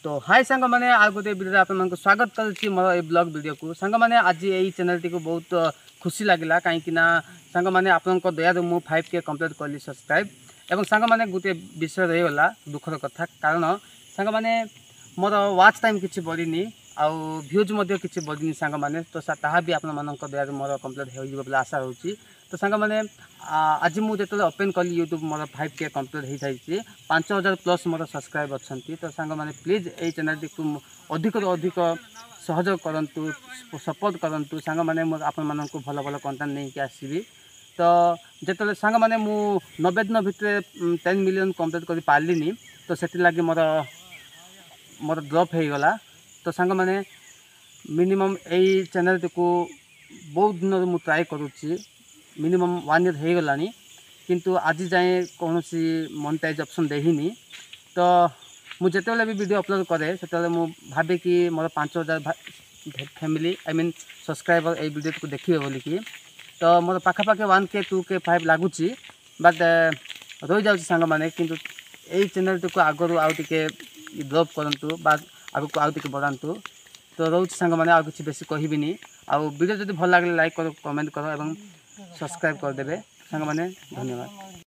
तो हाय सांग मैंने आ गोटे वीडियो आप स्वागत करुच्ची मोर ये ब्लॉग वीडियो को सांग मैंने आज यही चैनल टी को बहुत खुशी लगे कहीं सांग मैंने आपण दया मु 5K कंप्लीट कली सब्सक्राइब एवं सांग मैंने गोटे विषय रहीगला दुखर कथा कारण सांग मैंने मोर वाच टाइम किसी बढ़नी आउ भ्यूज किसी बढ़नी सांग मैंने तो ताहा भी आपण दया मोर कंप्लीट हो आशा रोची तो सांग मैंने आज मुझे ओपन कली यूट्यूब मोर 5K कंप्लीट हो जाए 5000 प्लस मोर सब्सक्राइब अच्छा तो सांग मैंने प्लीज ये चैनल टी अधिक अधिक सहयोग करूँ सपोर्ट करूँ सांग मैंने आपण को भल भल कंटेंट नहीं आसबि तो जो सांग मैंने मु 90 दिन भितर 10 मिलियन कंप्लीट कर पार्ली तो से लगी मोर मोर ड्रॉप हो गला तो सांग मैंने मिनिमम यही चैनल टी को बहुत दिन मुझे ट्राए करुच्ची मिनिमम 1 ईयर हो गला किंतु आज जाए कौन सी मोनेटाइज ऑप्शन देनी तो मुझे भी वीडियो अपलोड करे से भावे कि मोर 5000 फैमिली आई मीन सब्सक्राइबर ये वीडियो को देखिए बोली कि तो मोर पाखापाखि 1K 2K 5 लगुच बट रही जाऊँ सांग मैंने किंतु यही चैनल को आगु आगे ड्रॉप करूँ आगू आगे बढ़ातु तो रोच सांग मैंने आ कि बेसी कहबिनी आ वीडियो जब भल लगे लाइक करो कमेंट करो और सब्सक्राइब करदे सांग मैंने धन्यवाद।